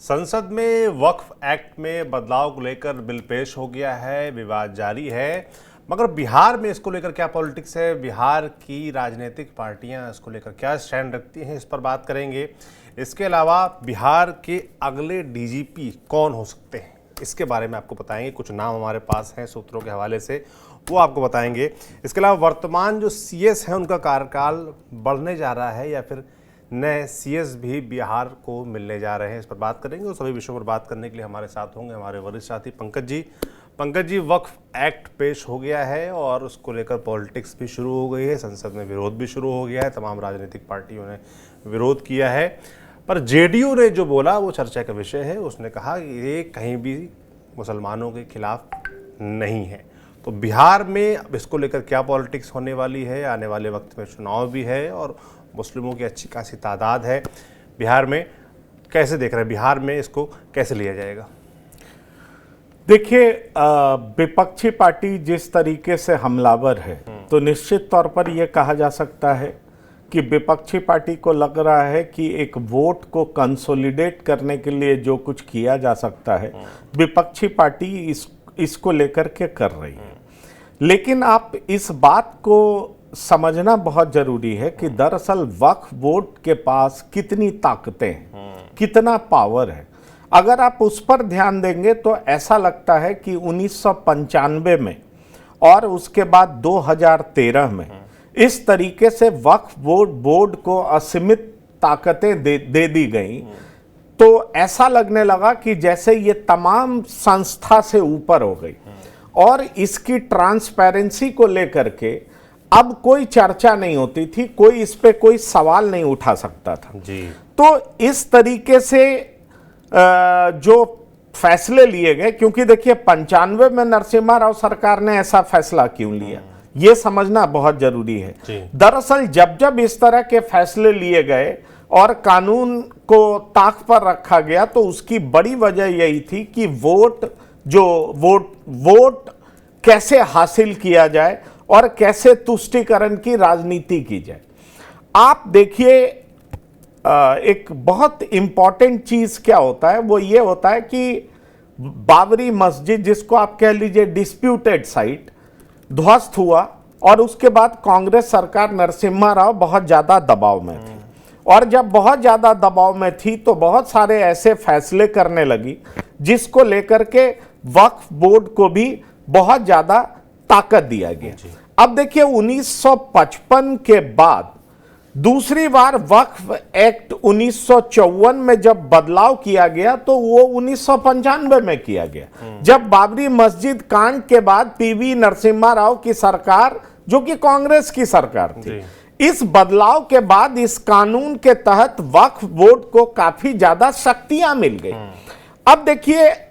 संसद में वक्फ एक्ट में बदलाव को लेकर बिल पेश हो गया है, विवाद जारी है। मगर बिहार में इसको लेकर क्या पॉलिटिक्स है, बिहार की राजनीतिक पार्टियां इसको लेकर क्या स्टैंड रखती हैं, इस पर बात करेंगे। इसके अलावा बिहार के अगले डीजीपी कौन हो सकते हैं, इसके बारे में आपको बताएंगे। कुछ नाम हमारे पास हैं सूत्रों के हवाले से, वो आपको बताएंगे। इसके अलावा वर्तमान जो सीएस हैं उनका कार्यकाल बढ़ने जा रहा है या फिर नए सीएस भी बिहार को मिलने जा रहे हैं, इस पर बात करेंगे। और सभी विषयों पर बात करने के लिए हमारे साथ होंगे हमारे वरिष्ठ साथी पंकज जी। पंकज जी, वक्फ एक्ट पेश हो गया है और उसको लेकर पॉलिटिक्स भी शुरू हो गई है, संसद में विरोध भी शुरू हो गया है, तमाम राजनीतिक पार्टियों ने विरोध किया है। पर जेडीयू ने जो बोला वो चर्चा का विषय है। उसने कहा कि ये कहीं भी मुसलमानों के खिलाफ नहीं है। तो बिहार में अब इसको लेकर क्या पॉलिटिक्स होने वाली है, आने वाले वक्त में चुनाव भी है और मुस्लिमों की अच्छी खासी तादाद है बिहार में, कैसे देख रहे हैं बिहार में इसको कैसे लिया जाएगा? देखिए, विपक्षी पार्टी जिस तरीके से हमलावर है तो निश्चित तौर पर यह कहा जा सकता है कि विपक्षी पार्टी को लग रहा है कि एक वोट को कंसोलिडेट करने के लिए जो कुछ किया जा सकता है विपक्षी पार्टी इसको लेकर के कर रही है। लेकिन आप इस बात को समझना बहुत जरूरी है कि दरअसल वक्फ बोर्ड के पास कितनी ताकतें हैं, कितना पावर है। अगर आप उस पर ध्यान देंगे तो ऐसा लगता है कि 1995 में और उसके बाद 2013 में इस तरीके से वक्फ बोर्ड को असीमित ताकतें दे दी गई, तो ऐसा लगने लगा कि जैसे ये तमाम संस्था से ऊपर हो गई और इसकी ट्रांसपेरेंसी को लेकर के अब कोई चर्चा नहीं होती थी, कोई इस पे कोई सवाल नहीं उठा सकता था जी। तो इस तरीके से जो फैसले लिए गए, क्योंकि देखिए 95 में नरसिम्हा राव सरकार ने ऐसा फैसला क्यों लिया, ये समझना बहुत जरूरी है। दरअसल जब जब इस तरह के फैसले लिए गए और कानून को ताक पर रखा गया तो उसकी बड़ी वजह यही थी कि वोट कैसे हासिल किया जाए और कैसे तुष्टीकरण की राजनीति की जाए। आप देखिए, एक बहुत इंपॉर्टेंट चीज क्या होता है, वो ये होता है कि बाबरी मस्जिद, जिसको आप कह लीजिए डिस्प्यूटेड साइट, ध्वस्त हुआ और उसके बाद कांग्रेस सरकार नरसिम्हा राव बहुत ज्यादा दबाव में थी और जब बहुत ज्यादा दबाव में थी तो बहुत सारे ऐसे फैसले करने लगी जिसको लेकर के वक्फ बोर्ड को भी बहुत ज्यादा ताकत दिया गया। अब देखिए 1955 के बाद दूसरी बार वक्फ एक्ट 1954 में जब बदलाव किया गया तो वो 1995 में किया गया, जब बाबरी मस्जिद कांड के बाद पीवी नरसिम्हा राव की सरकार, जो कि कांग्रेस की सरकार थी, इस बदलाव के बाद इस कानून के तहत वक्फ बोर्ड को काफी ज्यादा शक्तियां मिल गई। अब देखिए,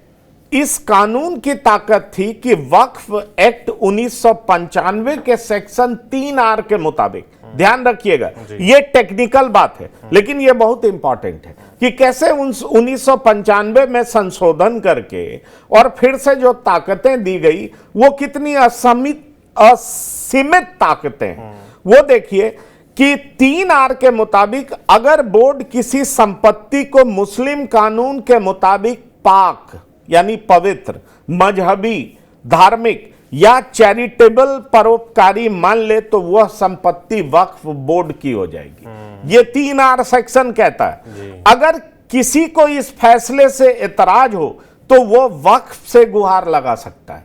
इस कानून की ताकत थी कि वक्फ एक्ट 1995 के सेक्शन 3R के मुताबिक, ध्यान रखिएगा ये टेक्निकल बात है लेकिन ये बहुत इंपॉर्टेंट है कि कैसे 1995 में संशोधन करके और फिर से जो ताकतें दी गई वो कितनी असीमित ताकतें हैं। वो देखिए कि 3R के मुताबिक अगर बोर्ड किसी संपत्ति को मुस्लिम कानून के मुताबिक पाक यानी पवित्र, मजहबी, धार्मिक या चैरिटेबल परोपकारी मान ले तो वह संपत्ति वक्फ बोर्ड की हो जाएगी। ये 3R सेक्शन कहता है। अगर किसी को इस फैसले से एतराज हो तो वो वक्फ से गुहार लगा सकता है।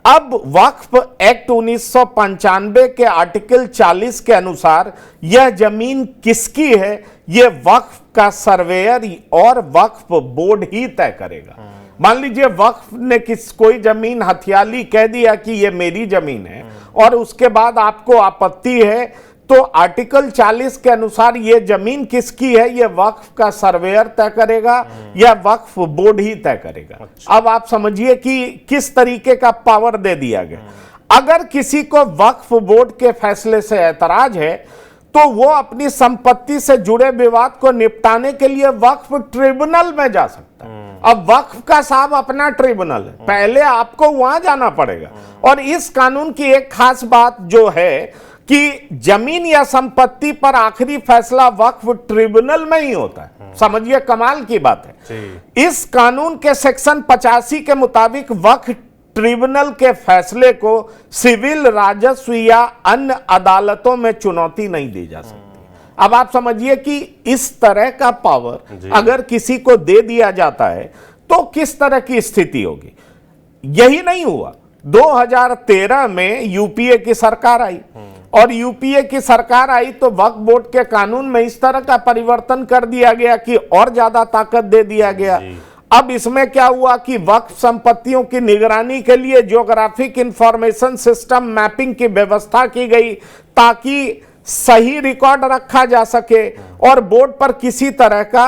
अब वक्फ एक्ट 1995 के आर्टिकल 40 के अनुसार यह जमीन किसकी है, यह वक्फ का सर्वेयर और वक्फ बोर्ड ही तय करेगा। मान लीजिए वक्फ ने कोई जमीन हथियाली कह दिया कि ये मेरी जमीन है और उसके बाद आपको आपत्ति है तो आर्टिकल 40 के अनुसार ये जमीन किसकी है, ये वक्फ का सर्वेयर तय करेगा या वक्फ बोर्ड ही तय करेगा। अब आप समझिए कि किस तरीके का पावर दे दिया गया। अगर किसी को वक्फ बोर्ड के फैसले से ऐतराज है तो वो अपनी संपत्ति से जुड़े विवाद को निपटाने के लिए वक्फ ट्रिब्यूनल में जा सकता है। अब वक्फ का साहब अपना ट्रिब्यूनल है, पहले आपको वहां जाना पड़ेगा। और इस कानून की एक खास बात जो है कि जमीन या संपत्ति पर आखिरी फैसला वक्फ ट्रिब्यूनल में ही होता है। समझिए कमाल की बात है। इस कानून के सेक्शन 85 के मुताबिक वक्फ ट्रिब्यूनल के फैसले को सिविल, राजस्व या अन्य अदालतों में चुनौती नहीं दी जा सकती। अब आप समझिए कि इस तरह का पावर अगर किसी को दे दिया जाता है तो किस तरह की स्थिति होगी। यही नहीं हुआ, 2013 में यूपीए की सरकार आई और यूपीए की सरकार आई तो वक्फ बोर्ड के कानून में इस तरह का परिवर्तन कर दिया गया कि और ज्यादा ताकत दे दिया गया। अब इसमें क्या हुआ कि वक्फ संपत्तियों की निगरानी के लिए ज्योग्राफिक इंफॉर्मेशन सिस्टम मैपिंग की व्यवस्था की गई ताकि सही रिकॉर्ड रखा जा सके और बोर्ड पर किसी तरह का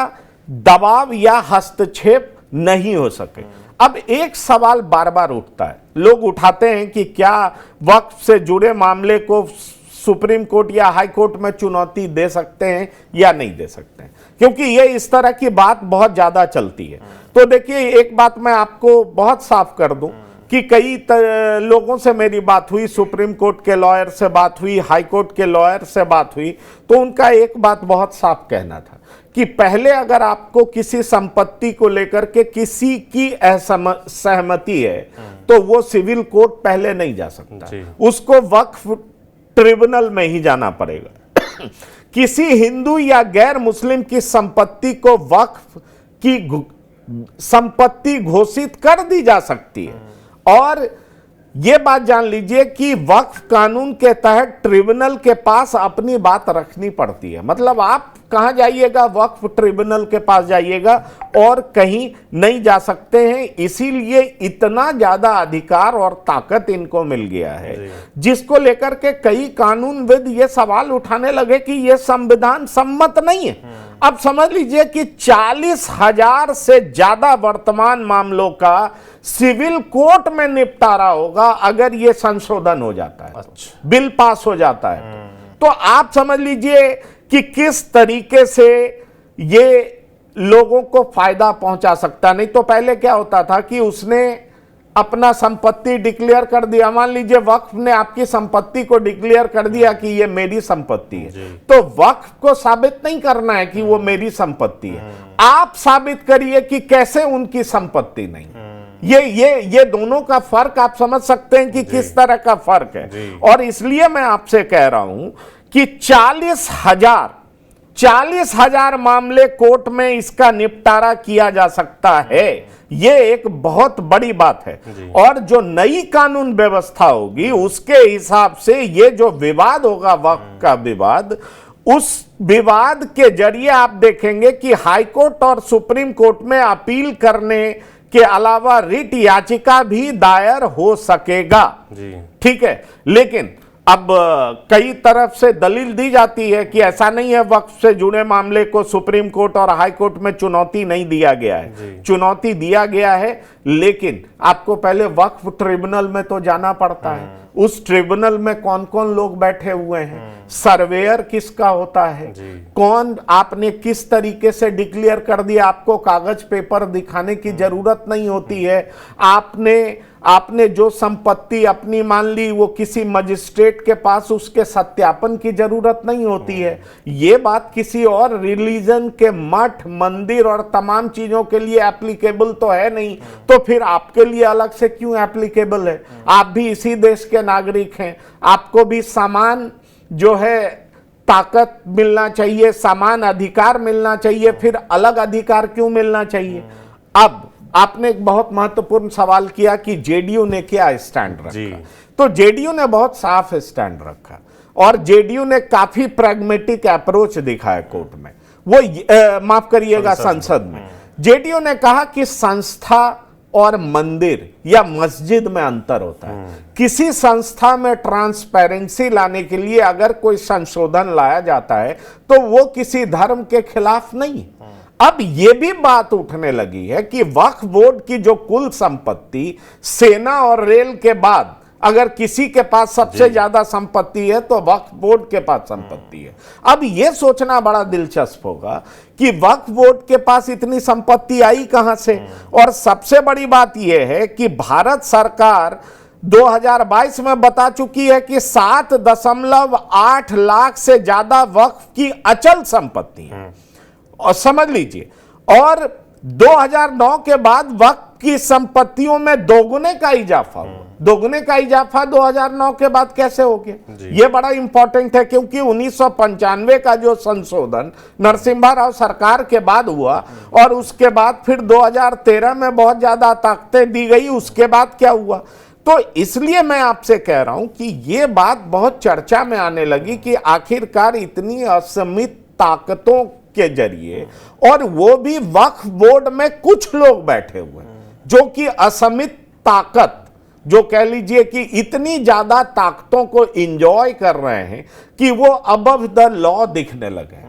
दबाव या हस्तक्षेप नहीं हो सके। अब एक सवाल बार बार उठता है, लोग उठाते हैं कि क्या वक्फ से जुड़े मामले को सुप्रीम कोर्ट या हाई कोर्ट में चुनौती दे सकते हैं या नहीं दे सकते हैं, क्योंकि ये इस तरह की बात बहुत ज्यादा चलती है। तो देखिए, एक बात मैं आपको बहुत साफ कर दूं कि कई लोगों से मेरी बात हुई, सुप्रीम कोर्ट के लॉयर से बात हुई, हाई कोर्ट के लॉयर से बात हुई, तो उनका एक बात बहुत साफ कहना था कि पहले अगर आपको किसी संपत्ति को लेकर के किसी की असहमति है तो वो सिविल कोर्ट पहले नहीं जा सकता, उसको वक्फ ट्रिब्यूनल में ही जाना पड़ेगा। किसी हिंदू या गैर मुस्लिम की संपत्ति को वक्फ की संपत्ति घोषित कर दी जा सकती है। और यह बात जान लीजिए कि वक्फ कानून के तहत ट्रिब्यूनल के पास अपनी बात रखनी पड़ती है। मतलब आप कहां जाइएगा, वक्फ ट्रिब्यूनल के पास जाइएगा और कहीं नहीं जा सकते हैं। इसीलिए इतना ज्यादा अधिकार और ताकत इनको मिल गया है, जिसको लेकर के कई कानूनविद ये सवाल उठाने लगे कि यह संविधान सम्मत नहीं है। अब समझ लीजिए कि 40,000 से ज्यादा वर्तमान मामलों का सिविल कोर्ट में निपटारा होगा अगर यह संशोधन हो जाता है, बिल पास हो जाता है। तो आप समझ लीजिए कि किस तरीके से ये लोगों को फायदा पहुंचा सकता। नहीं तो पहले क्या होता था कि उसने अपना संपत्ति डिक्लेयर कर दिया, मान लीजिए वक्फ ने आपकी संपत्ति को डिक्लेयर कर दिया कि ये मेरी संपत्ति है, तो वक्फ को साबित नहीं करना है कि वो मेरी संपत्ति है, आप साबित करिए कि कैसे उनकी संपत्ति नहीं। ये दोनों का फर्क आप समझ सकते हैं कि किस तरह का फर्क है। और इसलिए मैं आपसे कह रहा हूं कि 40,000 मामले कोर्ट में इसका निपटारा किया जा सकता है। यह एक बहुत बड़ी बात है। और जो नई कानून व्यवस्था होगी उसके हिसाब से ये जो विवाद होगा, वक्फ का विवाद, उस विवाद के जरिए आप देखेंगे कि हाई कोर्ट और सुप्रीम कोर्ट में अपील करने के अलावा रिट याचिका भी दायर हो सकेगा। ठीक है, लेकिन अब कई तरफ से दलील दी जाती है कि ऐसा नहीं है, वक्फ से जुड़े मामले को सुप्रीम कोर्ट और हाई कोर्ट में चुनौती नहीं दिया गया है। चुनौती दिया गया है, लेकिन आपको पहले वक्फ ट्रिब्यूनल में तो जाना पड़ता है। उस ट्रिब्यूनल में कौन कौन लोग बैठे हुए हैं, सर्वेयर किसका होता है, कौन, आपने किस तरीके से डिक्लेयर कर दिया, आपको कागज पेपर दिखाने की जरूरत नहीं होती है। आपने जो संपत्ति अपनी मान ली वो किसी मजिस्ट्रेट के पास उसके सत्यापन की जरूरत नहीं होती है। ये बात किसी और रिलीजन के मठ, मंदिर और तमाम चीजों के लिए एप्लीकेबल तो है नहीं, तो फिर आपके लिए अलग से क्यों एप्लीकेबल है? आप भी इसी देश के नागरिक हैं, आपको भी समान जो है ताकत मिलना चाहिए, समान अधिकार मिलना चाहिए, फिर अलग अधिकार क्यों मिलना चाहिए? अब आपने एक बहुत महत्वपूर्ण सवाल किया कि जेडीयू ने क्या स्टैंड रखा। तो जेडीयू ने बहुत साफ स्टैंड रखा और जेडीयू ने काफी प्रैग्मेटिक अप्रोच दिखाया कोर्ट में, वो माफ करिएगा संसद में। जेडीयू ने कहा कि संस्था और मंदिर या मस्जिद में अंतर होता है। किसी संस्था में ट्रांसपेरेंसी लाने के लिए अगर कोई संशोधन लाया जाता है तो वो किसी धर्म के खिलाफ नहीं। अब यह भी बात उठने लगी है कि वक्फ बोर्ड की जो कुल संपत्ति सेना और रेल के बाद अगर किसी के पास सबसे ज्यादा संपत्ति है तो वक्फ बोर्ड के पास संपत्ति है। अब यह सोचना बड़ा दिलचस्प होगा कि वक्फ बोर्ड के पास इतनी संपत्ति आई कहां से। और सबसे बड़ी बात यह है कि भारत सरकार 2022 में बता चुकी है कि 7.8 लाख से ज्यादा वक्फ की अचल संपत्ति है। और समझ लीजिए, और 2009 के बाद वक्फ की संपत्तियों में दोगुने का इजाफा हुआ। दोगुने का इजाफा 2009 के बाद कैसे हो गया, यह बड़ा इंपॉर्टेंट है, क्योंकि 1995 का जो संशोधन नरसिम्हा राव सरकार के बाद हुआ और उसके बाद फिर 2013 में बहुत ज्यादा ताकतें दी गई, उसके बाद क्या हुआ। तो इसलिए मैं आपसे कह रहा हूं कि यह बात बहुत चर्चा में आने लगी कि आखिरकार इतनी असीमित ताकतों के जरिए, और वो भी वक्फ बोर्ड में कुछ लोग बैठे हुए हैं जो कि असीमित ताकत, जो कह लीजिए कि इतनी ज्यादा ताकतों को एंजॉय कर रहे हैं कि वो अबव द लॉ दिखने लगे।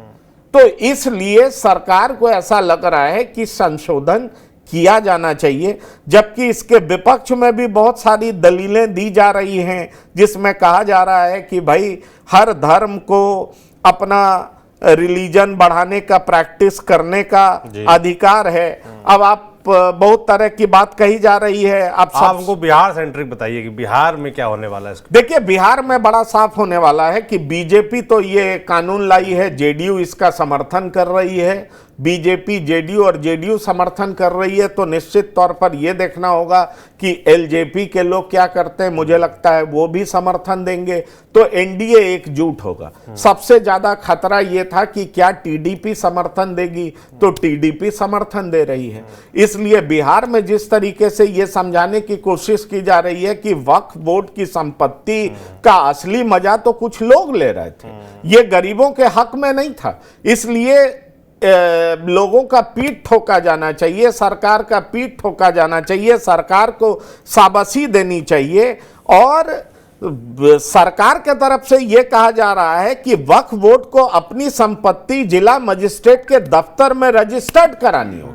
तो इसलिए सरकार को ऐसा लग रहा है कि संशोधन किया जाना चाहिए, जबकि इसके विपक्ष में भी बहुत सारी दलीलें दी जा रही हैं, जिसमें कहा जा रहा है कि भाई हर धर्म को अपना रिलीजन बढ़ाने का, प्रैक्टिस करने का अधिकार है। अब आप बहुत तरह की बात कही जा रही है। आप हमको बिहार सेंट्रिक बताइए कि बिहार में क्या होने वाला है इसका। देखिए, बिहार में बड़ा साफ होने वाला है कि बीजेपी तो ये कानून लाई है, जेडीयू इसका समर्थन कर रही है। बीजेपी, जेडीयू और जेडीयू समर्थन कर रही है, तो निश्चित तौर पर यह देखना होगा कि एलजेपी के लोग क्या करते हैं। मुझे लगता है वो भी समर्थन देंगे, तो एनडीए एकजुट होगा। सबसे ज्यादा खतरा यह था कि क्या टीडीपी समर्थन देगी, तो टीडीपी समर्थन दे रही है। इसलिए बिहार में जिस तरीके से यह समझाने की कोशिश की जा रही है कि वक्फ बोर्ड की संपत्ति का असली मजा तो कुछ लोग ले रहे थे, यह गरीबों के हक में नहीं था, इसलिए लोगों का पीठ ठोका जाना चाहिए, सरकार का पीठ ठोका जाना चाहिए, सरकार को शाबाशी देनी चाहिए। और सरकार के तरफ से यह कहा जा रहा है कि वक्फ बोर्ड को अपनी संपत्ति जिला मजिस्ट्रेट के दफ्तर में रजिस्टर्ड करानी होगी,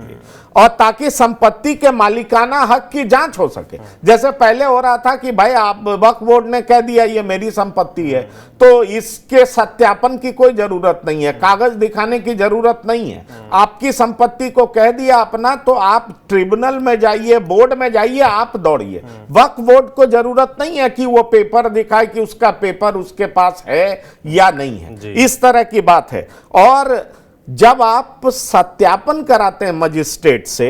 और ताकि संपत्ति के मालिकाना हक की जांच हो सके। जैसे पहले हो रहा था कि भाई आप, वक्फ बोर्ड ने कह दिया ये मेरी संपत्ति है, तो इसके सत्यापन की कोई जरूरत नहीं है, कागज दिखाने की जरूरत नहीं है। आपकी संपत्ति को कह दिया अपना, तो आप ट्रिब्यूनल में जाइए, बोर्ड में जाइए, आप दौड़िए। वक्फ बोर्ड को जरूरत नहीं है कि वो पेपर दिखाए कि उसका पेपर उसके पास है या नहीं है। इस तरह की बात है। और जब आप सत्यापन कराते हैं मजिस्ट्रेट से,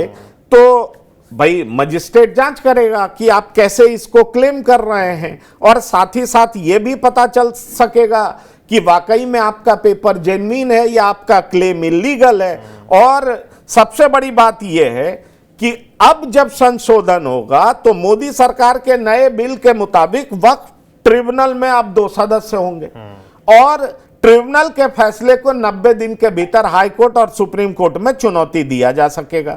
तो भाई मजिस्ट्रेट जांच करेगा कि आप कैसे इसको क्लेम कर रहे हैं, और साथ ही साथ ये भी पता चल सकेगा कि वाकई में आपका पेपर जेन्युइन है या आपका क्लेम इलीगल है। और सबसे बड़ी बात यह है कि अब जब संशोधन होगा तो मोदी सरकार के नए बिल के मुताबिक वक्फ ट्रिब्यूनल में अब 2 सदस्य होंगे, और ट्रिब्यूनल के फैसले को 90 दिन के भीतर हाई कोर्ट और सुप्रीम कोर्ट में चुनौती दिया जा सकेगा।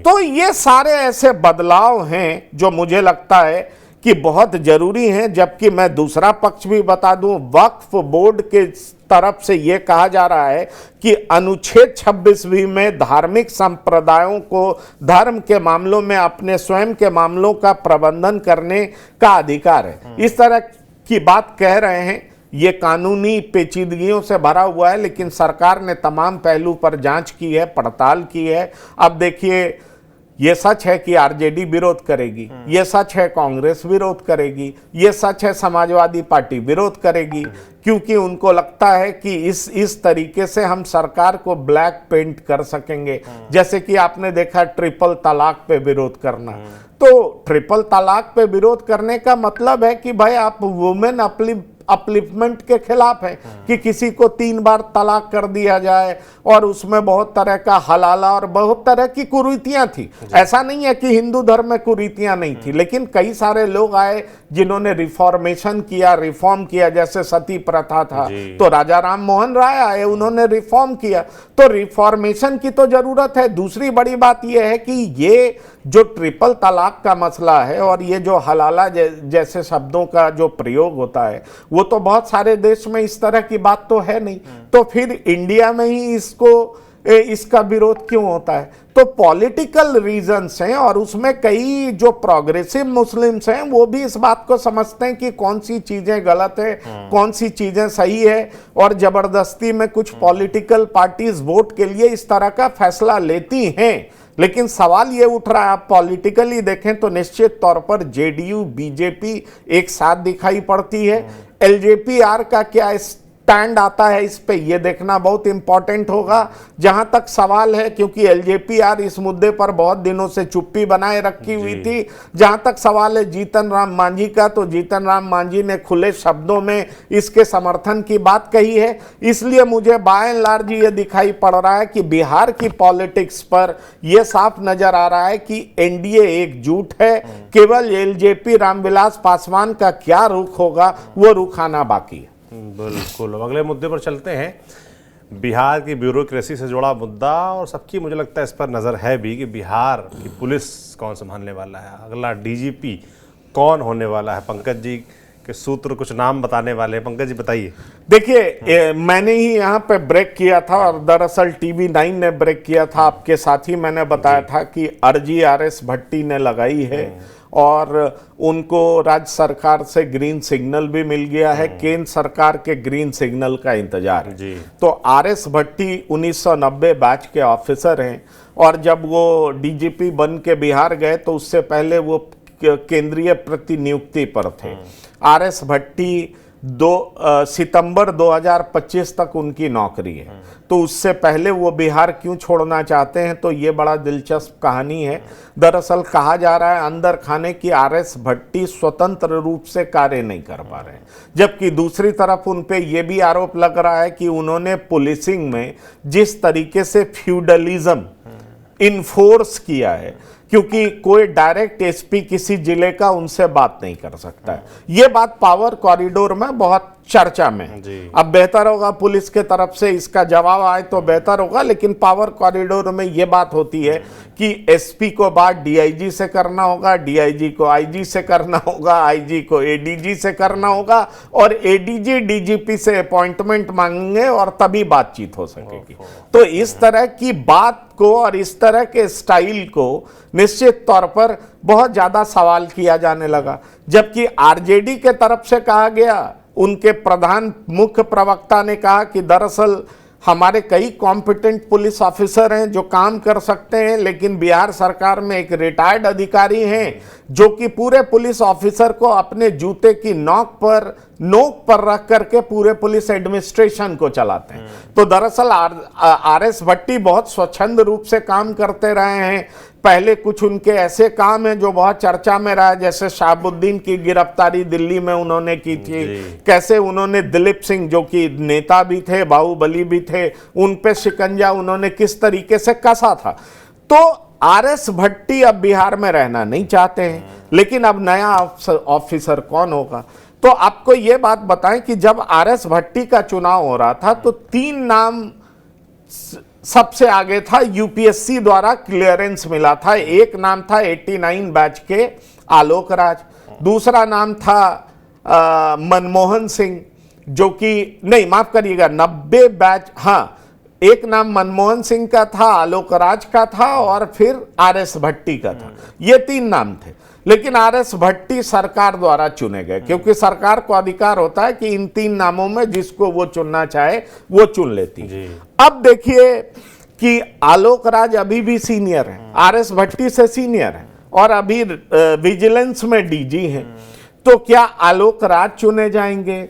तो ये सारे ऐसे बदलाव हैं जो मुझे लगता है कि बहुत जरूरी हैं। जबकि मैं दूसरा पक्ष भी बता दूं, वक्फ बोर्ड के तरफ से यह कहा जा रहा है कि अनुच्छेद 26 में धार्मिक संप्रदायों को धर्म के मामलों में अपने स्वयं के मामलों का प्रबंधन करने का अधिकार है। इस तरह की बात कह रहे हैं। ये कानूनी पेचीदगियों से भरा हुआ है, लेकिन सरकार ने तमाम पहलू पर जांच की है, पड़ताल की है। अब देखिए, ये सच है कि आरजेडी विरोध करेगी, ये सच है कांग्रेस विरोध करेगी, ये सच है समाजवादी पार्टी विरोध करेगी, क्योंकि उनको लगता है कि इस तरीके से हम सरकार को ब्लैक पेंट कर सकेंगे। जैसे कि आपने देखा ट्रिपल तलाक पे विरोध करना, तो ट्रिपल तलाक पे विरोध करने का मतलब है कि भाई आप वुमेन अपलिफ्टमेंट के खिलाफ है कि किसी को 3 बार तलाक कर दिया जाए, और उसमें बहुत तरह का हलाला और बहुत तरह की कुरीतियां थी। ऐसा नहीं है कि हिंदू धर्म में कुरीतियां नहीं थी, लेकिन कई सारे लोग आए जिन्होंने रिफॉर्मेशन किया, रिफॉर्म किया। जैसे सती प्रथा था, तो राजा राम मोहन राय आए, उन्होंने रिफॉर्म किया। तो रिफॉर्मेशन की तो जरूरत है। दूसरी बड़ी बात यह है कि ये जो ट्रिपल तलाक का मसला है और ये जो हलाला जैसे शब्दों का जो प्रयोग होता है, वो तो बहुत सारे देश में इस तरह की बात तो है नहीं। तो फिर इंडिया में ही इसका विरोध क्यों होता है? तो पॉलिटिकल रीजंस हैं, और उसमें कई जो प्रोग्रेसिव मुस्लिम्स हैं वो भी इस बात को समझते हैं कि कौन सी चीजें गलत है, कौन सी चीजें सही है, और जबरदस्ती में कुछ पॉलिटिकल पार्टीज वोट के लिए इस तरह का फैसला लेती हैं। लेकिन सवाल ये उठ रहा है, आप पॉलिटिकली देखें तो निश्चित तौर पर जेडीयू बीजेपी एक साथ दिखाई पड़ती है। एलजेपीआर का क्या स्टैंड आता है इस पे, ये देखना बहुत इंपॉर्टेंट होगा। जहां तक सवाल है, क्योंकि एलजेपीआर इस मुद्दे पर बहुत दिनों से चुप्पी बनाए रखी हुई थी, जहां तक सवाल है जीतन राम मांझी का, तो जीतन राम मांझी ने खुले शब्दों में इसके समर्थन की बात कही है। इसलिए मुझे बाय एंड लार्ज ये दिखाई पड़ रहा है कि बिहार की पॉलिटिक्स पर यह साफ नजर आ रहा है कि एनडीए एकजुट है। केवल एलजेपी रामविलास पासवान का क्या रुख होगा, वो रुख आना बाकी है। बिल्कुल, अगले मुद्दे पर चलते हैं। बिहार की ब्यूरोक्रेसी से जुड़ा मुद्दा, और सबकी मुझे लगता है इस पर नज़र है भी कि बिहार की पुलिस कौन संभालने वाला है, अगला डीजीपी कौन होने वाला है। पंकज जी के सूत्र कुछ नाम बताने वाले हैं, पंकज जी बताइए। देखिए, मैंने ही यहाँ पे ब्रेक किया था, और दरअसल TV9 ने ब्रेक किया था आपके साथ ही। मैंने बताया था कि अर्जी आरएस भट्टी ने लगाई है और उनको राज्य सरकार से ग्रीन सिग्नल भी मिल गया है। केंद्र सरकार के ग्रीन सिग्नल का इंतजार है जी। तो आरएस भट्टी 1990 बैच के ऑफिसर हैं, और जब वो डीजीपी बन के बिहार गए तो उससे पहले वो केंद्रीय प्रतिनियुक्ति पर थे। आरएस भट्टी सितंबर 2025 तक उनकी नौकरी है। तो उससे पहले वो बिहार क्यों छोड़ना चाहते हैं, तो ये बड़ा दिलचस्प कहानी है। दरअसल कहा जा रहा है अंदर खाने की आरएस भट्टी स्वतंत्र रूप से कार्य नहीं कर पा रहे हैं, जबकि दूसरी तरफ उन पे ये भी आरोप लग रहा है कि उन्होंने पुलिसिंग में जिस तरीके से फ्यूडलिज्म इन्फोर्स किया है, क्योंकि कोई डायरेक्ट एसपी किसी जिले का उनसे बात नहीं कर सकता है। ये बात पावर कॉरिडोर में बहुत चर्चा में है। अब बेहतर होगा पुलिस के तरफ से इसका जवाब आए तो बेहतर होगा, लेकिन पावर कॉरिडोर में ये बात होती है कि एसपी को बात डीआईजी से करना होगा, डीआईजी को आईजी से करना होगा, आईजी को एडीजी से करना होगा, और एडीजी डीजीपी से अपॉइंटमेंट मांगेंगे और तभी बातचीत हो सकेगी। तो इस तरह की बात को और इस तरह के स्टाइल को निश्चित तौर पर बहुत ज्यादा सवाल किया जाने लगा। जबकि आरजेडी के तरफ से कहा गया, उनके प्रधान मुख्य प्रवक्ता ने कहा कि दरअसल हमारे कई कॉम्पिटेंट पुलिस ऑफिसर हैं जो काम कर सकते हैं, लेकिन बिहार सरकार में एक रिटायर्ड अधिकारी हैं जो कि पूरे पुलिस ऑफिसर को अपने जूते की नोक पर रख करके पूरे पुलिस एडमिनिस्ट्रेशन को चलाते हैं। तो दरअसल आरएस भट्टी बहुत स्वच्छंद रूप से काम करते रहे हैं। पहले कुछ उनके ऐसे काम हैं जो बहुत चर्चा में रहा, जैसे शहाबुद्दीन की गिरफ्तारी दिल्ली में उन्होंने की थी, कैसे उन्होंने दिलीप सिंह जो कि नेता भी थे, बाहुबली भी थे, उन पे शिकंजा उन्होंने किस तरीके से कसा था। तो आरएस भट्टी अब बिहार में रहना नहीं चाहते हैं, लेकिन अब नया ऑफिसर कौन होगा। तो आपको यह बात बताएं कि जब आरएस भट्टी का चुनाव हो रहा था तो 3 नाम सबसे आगे था, यूपीएससी द्वारा क्लियरेंस मिला था। एक नाम था 89 बैच के आलोक राज, दूसरा नाम था मनमोहन सिंह जो कि नहीं, माफ करिएगा, 90 बैच, हाँ, एक नाम मनमोहन सिंह का था, आलोक राज का था, और फिर आरएस भट्टी का था। ये 3 नाम थे, लेकिन आरएस भट्टी सरकार द्वारा चुने गए, क्योंकि सरकार को अधिकार होता है कि इन 3 नामों में जिसको वो चुनना चाहे वो चुन लेती। अब देखिए कि आलोक राज अभी भी सीनियर है, आरएस भट्टी से सीनियर है, और अभी विजिलेंस में डीजी हैं। तो क्या आलोक राज चुने जाएंगे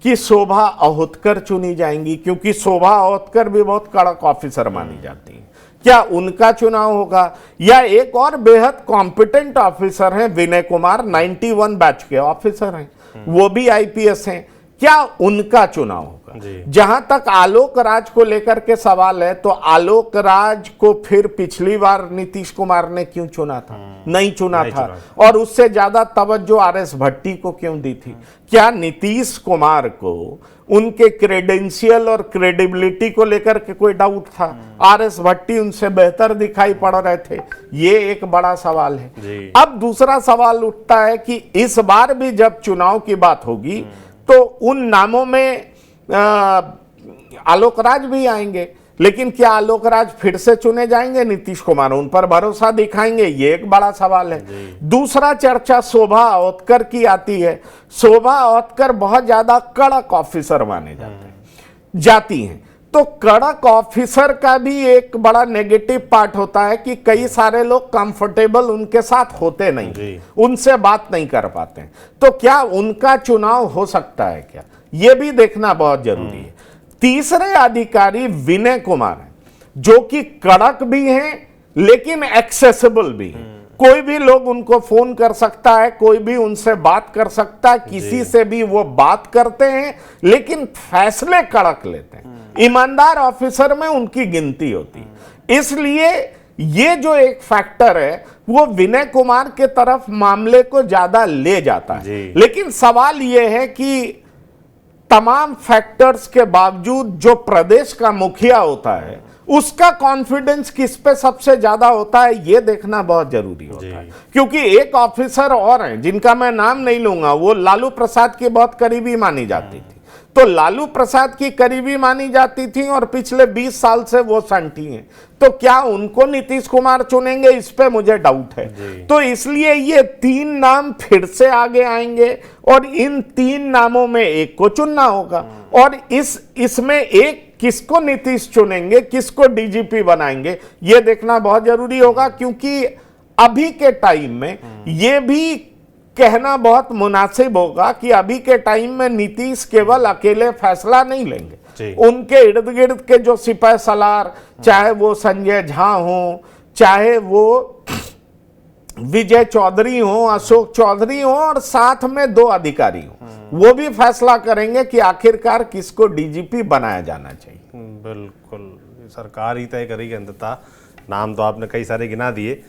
कि शोभा अहोतकर चुनी जाएंगी, क्योंकि शोभा अहोतकर भी बहुत कड़क ऑफिसर मानी जाती है। क्या उनका चुनाव होगा, या एक और बेहद कॉम्पिटेंट ऑफिसर हैं विनय कुमार, 91 बैच के ऑफिसर हैं, वो भी आईपीएस हैं, क्या उनका चुनाव होगा। जहां तक आलोक राज को लेकर के सवाल है, तो आलोक राज को फिर पिछली बार नीतीश कुमार ने क्यों चुना था, नहीं चुना था, और उससे ज्यादा तवज्जो आरएस भट्टी को क्यों दी थी। क्या नीतीश कुमार को उनके क्रेडेंशियल और क्रेडिबिलिटी को लेकर के कोई डाउट था, आरएस भट्टी उनसे बेहतर दिखाई पड़ रहे थे, ये एक बड़ा सवाल है। अब दूसरा सवाल उठता है कि इस बार भी जब चुनाव की बात होगी तो उन नामों में आलोक राज भी आएंगे, लेकिन क्या आलोक राज फिर से चुने जाएंगे, नीतीश कुमार उन पर भरोसा दिखाएंगे, ये एक बड़ा सवाल है। दूसरा चर्चा शोभा अहोतकर की आती है। शोभा अहोतकर बहुत ज्यादा कड़क ऑफिसर माने जाते हैं, जाती हैं, तो कड़क ऑफिसर का भी एक बड़ा नेगेटिव पार्ट होता है कि कई सारे लोग कंफर्टेबल उनके साथ होते नहीं, उनसे बात नहीं कर पाते। तो क्या उनका चुनाव हो सकता है क्या, यह भी देखना बहुत जरूरी है। तीसरे अधिकारी विनय कुमार हैं, जो कि कड़क भी हैं लेकिन एक्सेसिबल भी हैं। कोई भी लोग उनको फोन कर सकता है, कोई भी उनसे बात कर सकता है, किसी से भी वो बात करते हैं, लेकिन फैसले कड़क लेते हैं। ईमानदार ऑफिसर में उनकी गिनती होती है। इसलिए ये जो एक फैक्टर है वो विनय कुमार के तरफ मामले को ज्यादा ले जाता है। लेकिन सवाल ये है कि तमाम फैक्टर्स के बावजूद जो प्रदेश का मुखिया होता है उसका कॉन्फिडेंस किस पे सबसे ज्यादा होता है, यह देखना बहुत जरूरी होता है। क्योंकि एक ऑफिसर और हैं जिनका मैं नाम नहीं लूंगा, वो लालू प्रसाद की बहुत करीबी मानी जाती थी। तो लालू प्रसाद की करीबी मानी जाती थी और पिछले 20 साल से वो संटी हैं। तो क्या उनको नीतीश कुमार चुनेंगे, इस पे मुझे डाउट है। तो इसलिए ये 3 नाम फिर से आगे आएंगे और इन 3 नामों में एक को चुनना होगा। और इसमें एक किसको नीतीश चुनेंगे, किसको डीजीपी बनाएंगे, यह देखना बहुत जरूरी होगा। क्योंकि अभी के टाइम में यह भी कहना बहुत मुनासिब होगा कि अभी के टाइम में नीतीश केवल अकेले फैसला नहीं लेंगे। उनके इर्द गिर्द के जो सिपह सलार, चाहे वो संजय झा हो, चाहे वो विजय चौधरी हो, अशोक चौधरी हो, और साथ में 2 अधिकारी हो, वो भी फैसला करेंगे कि आखिरकार किसको डीजीपी बनाया जाना चाहिए। बिल्कुल, सरकार ही तय करेगी अंततः। नाम तो आपने कई सारे गिना दिए।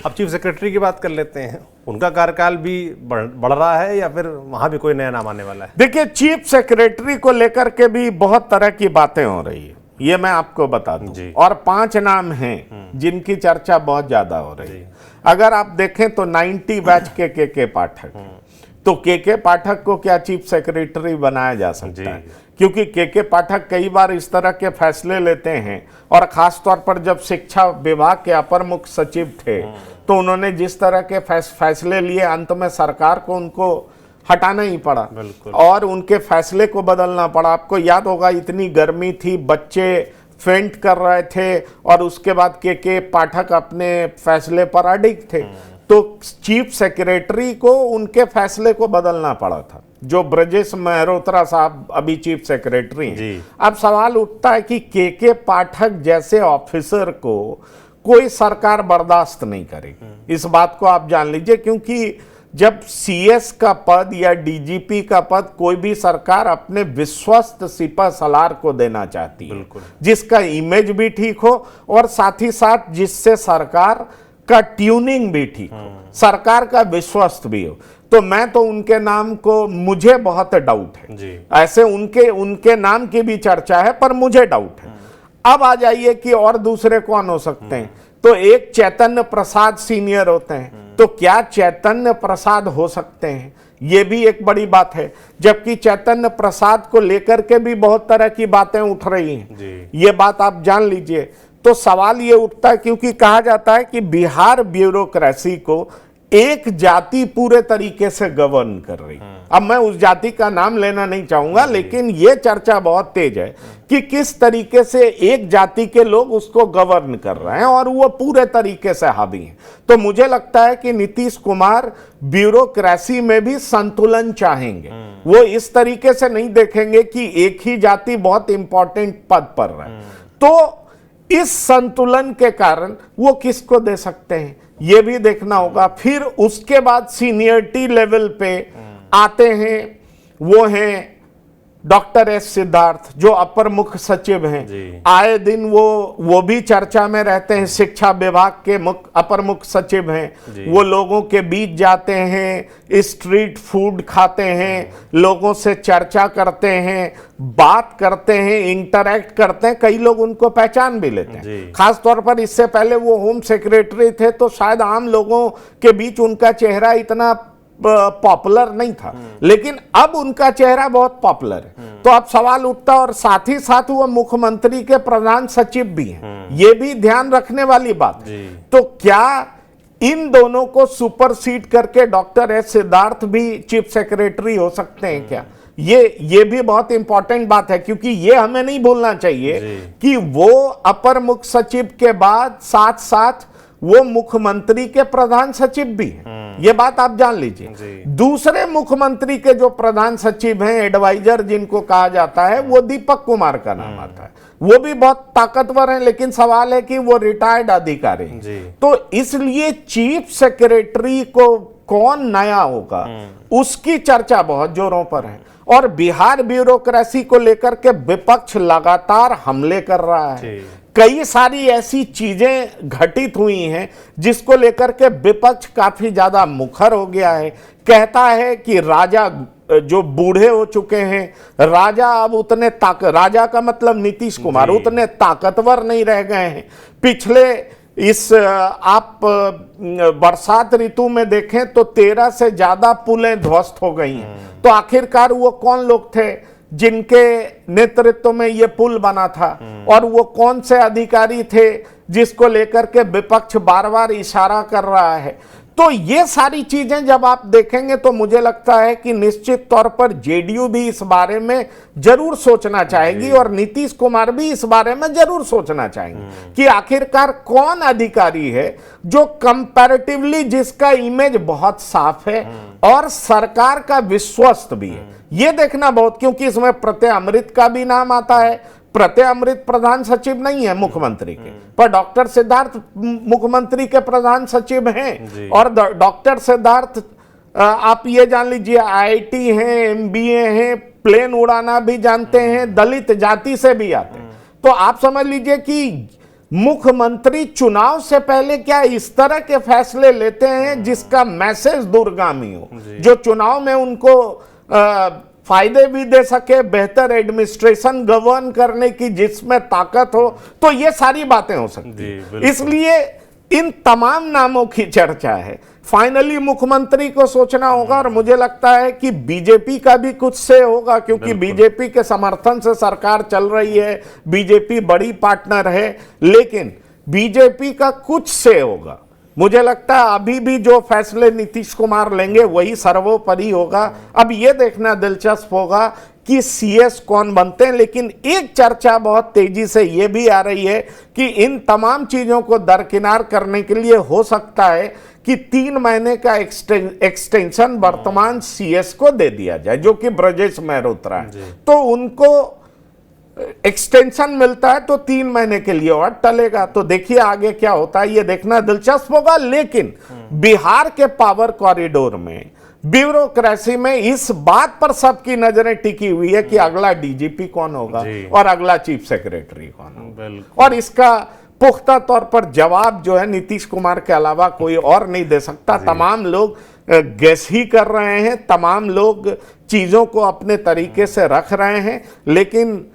अब चीफ सेक्रेटरी की बात कर लेते हैं, उनका कार्यकाल भी बढ़ रहा है या फिर वहां भी कोई नया नाम आने वाला है? देखिए, चीफ सेक्रेटरी को लेकर के भी बहुत तरह की बातें हो रही है, ये मैं आपको बता दूं। और 5 नाम हैं जिनकी चर्चा बहुत ज्यादा हो रही है। अगर आप देखें तो 90 बैच के पाठक, तो के पाठक को क्या चीफ सेक्रेटरी बनाया जा सकता है? क्योंकि के पाठक कई बार इस तरह के फैसले लेते हैं, और खास तौर पर जब शिक्षा विभाग के अपर मुख्य सचिव थे तो उन्होंने जिस तरह के फैसले लिए, अंत में सरकार को उनको हटाना ही पड़ा और उनके फैसले को बदलना पड़ा। आपको याद होगा, इतनी गर्मी थी, बच्चे फेंट कर रहे थे, और उसके बाद के पाठक अपने फैसले पर अडिग थे। तो चीफ सेक्रेटरी को उनके फैसले को बदलना पड़ा था। जो ब्रजेश मेहरोत्रा साहब अभी चीफ सेक्रेटरी हैं। अब सवाल उठता है कि के पाठक जैसे ऑफिसर को कोई सरकार बर्दाश्त नहीं करेगी, इस बात को आप जान लीजिए। क्योंकि जब सीएस का पद या डीजीपी का पद कोई भी सरकार अपने विश्वस्त सिपह सलार को देना चाहती है, जिसका इमेज भी ठीक हो और साथ ही साथ जिससे सरकार का ट्यूनिंग भी ठीक हो, सरकार का विश्वस्त भी हो, तो मैं तो उनके नाम को, मुझे बहुत डाउट है। ऐसे उनके नाम की भी चर्चा है, पर मुझे डाउट है। अब आ जाइए कि और दूसरे कौन हो सकते हैं। तो एक चैतन्य प्रसाद सीनियर होते हैं, तो क्या चैतन्य प्रसाद हो सकते हैं, ये भी एक बड़ी बात है। जबकि चैतन्य प्रसाद को लेकर के भी बहुत तरह की बातें उठ रही हैं, ये बात आप जान लीजिए। तो सवाल ये उठता है, क्योंकि कहा जाता है कि बिहार ब्यूरोक्रेसी को एक जाति पूरे तरीके से गवर्न कर रही। अब मैं उस जाति का नाम लेना नहीं चाहूंगा, लेकिन यह चर्चा बहुत तेज है कि किस तरीके से एक जाति के लोग उसको गवर्न कर रहे हैं और वो पूरे तरीके से हावी हैं। तो मुझे लगता है कि नीतीश कुमार ब्यूरोक्रेसी में भी संतुलन चाहेंगे। वो इस तरीके से नहीं देखेंगे कि एक ही जाति बहुत इंपॉर्टेंट पद पर है। तो इस संतुलन के कारण वो किसको दे सकते हैं, ये भी देखना होगा। फिर उसके बाद सीनियरिटी लेवल पे आते हैं, वो हैं डॉक्टर एस सिद्धार्थ, जो अपर मुख्य सचिव हैं। आए दिन वो भी चर्चा में रहते हैं। शिक्षा विभाग के अपर मुख्य सचिव हैं, वो लोगों के बीच जाते हैं, स्ट्रीट फूड खाते हैं, लोगों से चर्चा करते हैं, बात करते हैं, इंटरैक्ट करते हैं। कई लोग उनको पहचान भी लेते हैं। खास तौर पर इससे पहले वो होम सेक्रेटरी थे, तो शायद आम लोगों के बीच उनका चेहरा इतना पॉपुलर नहीं था, लेकिन अब उनका चेहरा बहुत पॉपुलर है। तो अब सवाल उठता, और साथ ही साथ वो मुख्यमंत्री के प्रधान सचिव भी हैं, ये भी ध्यान रखने वाली बात। तो क्या इन दोनों को सुपरसीड करके डॉक्टर एस सिद्धार्थ भी चीफ सेक्रेटरी हो सकते हैं क्या? ये भी बहुत इंपॉर्टेंट बात है, क्योंकि ये हमें नहीं भूलना चाहिए कि वो अपर मुख्य सचिव के बाद साथ साथ वो मुख्यमंत्री के प्रधान सचिव भी हैं। ये बात आप जान लीजिए। दूसरे मुख्यमंत्री के जो प्रधान सचिव हैं, एडवाइजर जिनको कहा जाता है, वो दीपक कुमार का नाम आता है। वो भी बहुत ताकतवर हैं, लेकिन सवाल है कि वो रिटायर्ड अधिकारी हैं। तो इसलिए चीफ सेक्रेटरी को कौन नया होगा, उसकी चर्चा बहुत जोरों पर है। और बिहार ब्यूरोक्रेसी को लेकर के विपक्ष लगातार हमले कर रहा है। कई सारी ऐसी चीजें घटित हुई हैं जिसको लेकर के विपक्ष काफी ज्यादा मुखर हो गया है। कहता है कि राजा जो बूढ़े हो चुके हैं, राजा अब उतने राजा का मतलब नीतीश कुमार उतने ताकतवर नहीं रह गए हैं। पिछले इस आप बरसात ऋतु में देखें तो 13 से ज्यादा पुलें ध्वस्त हो गई हैं। तो आखिरकार वो कौन लोग थे जिनके नेतृत्व में ये पुल बना था, और वो कौन से अधिकारी थे जिसको लेकर के विपक्ष बार बार इशारा कर रहा है। तो ये सारी चीजें जब आप देखेंगे तो मुझे लगता है कि निश्चित तौर पर जेडीयू भी इस बारे में जरूर सोचना चाहेगी और नीतीश कुमार भी इस बारे में जरूर सोचना चाहेंगे कि आखिरकार कौन अधिकारी है जो कंपैरेटिवली जिसका इमेज बहुत साफ है और सरकार का विश्वस्त भी है। ये देखना बहुत, क्योंकि इसमें प्रत्यय अमृत का भी नाम आता है। प्रत्यय अमृत प्रधान सचिव नहीं है मुख्यमंत्री के, पर डॉक्टर सिद्धार्थ मुख्यमंत्री के प्रधान सचिव हैं। और डॉक्टर सिद्धार्थ आप ये जान लीजिए आईआईटी हैं, एमबीए हैं, प्लेन उड़ाना भी जानते हैं, दलित जाति से भी आते हैं। तो आप समझ लीजिए कि मुख्यमंत्री चुनाव से पहले क्या इस तरह के फैसले लेते हैं जिसका मैसेज दूरगामी हो, जो चुनाव में उनको फायदे भी दे सके, बेहतर एडमिनिस्ट्रेशन गवर्न करने की जिसमें ताकत हो। तो ये सारी बातें हो सकती है। इसलिए इन तमाम नामों की चर्चा है। फाइनली मुख्यमंत्री को सोचना होगा, और मुझे लगता है कि बीजेपी का भी कुछ से होगा, क्योंकि बीजेपी के समर्थन से सरकार चल रही है, बीजेपी बड़ी पार्टनर है, लेकिन बीजेपी का कुछ से होगा। मुझे लगता है अभी भी जो फैसले नीतीश कुमार लेंगे वही सर्वोपरि होगा। अब ये देखना दिलचस्प होगा कि सीएस कौन बनते हैं। लेकिन एक चर्चा बहुत तेजी से ये भी आ रही है कि इन तमाम चीजों को दरकिनार करने के लिए हो सकता है कि 3 महीने का एक्सटेंशन वर्तमान सीएस को दे दिया जाए, जो कि ब्रजेश मेहरोत्रा है। तो उनको एक्सटेंशन मिलता है तो 3 महीने के लिए और टलेगा। तो देखिए आगे क्या होता है, ये देखना दिलचस्प होगा। लेकिन बिहार के पावर कॉरिडोर में, ब्यूरोक्रेसी में इस बात पर सबकी नजरें टिकी हुई है कि अगला डीजीपी कौन होगा और अगला चीफ सेक्रेटरी कौन होगा। और इसका पुख्ता तौर पर जवाब जो है नीतीश कुमार के अलावा कोई और नहीं दे सकता। तमाम लोग गेस ही कर रहे हैं, तमाम लोग चीजों को अपने तरीके से रख रहे हैं, लेकिन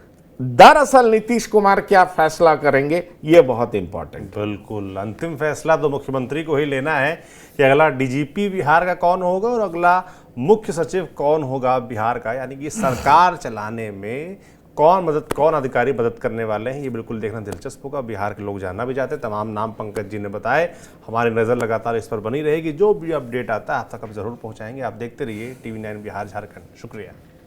दरअसल नीतीश कुमार क्या फैसला करेंगे ये बहुत इंपॉर्टेंट। बिल्कुल, अंतिम फैसला तो मुख्यमंत्री को ही लेना है कि अगला डीजीपी बिहार का कौन होगा और अगला मुख्य सचिव कौन होगा बिहार का। यानी कि सरकार चलाने में कौन अधिकारी मदद करने वाले हैं, ये बिल्कुल देखना दिलचस्प होगा। बिहार के लोग जानना भी चाहते हैं। तमाम नाम पंकज जी ने बताए। हमारी नज़र लगातार इस पर बनी रहेगी। जो भी अपडेट आता है आप तक हम जरूर पहुंचाएंगे। आप देखते रहिए TV9 बिहार झारखंड। शुक्रिया।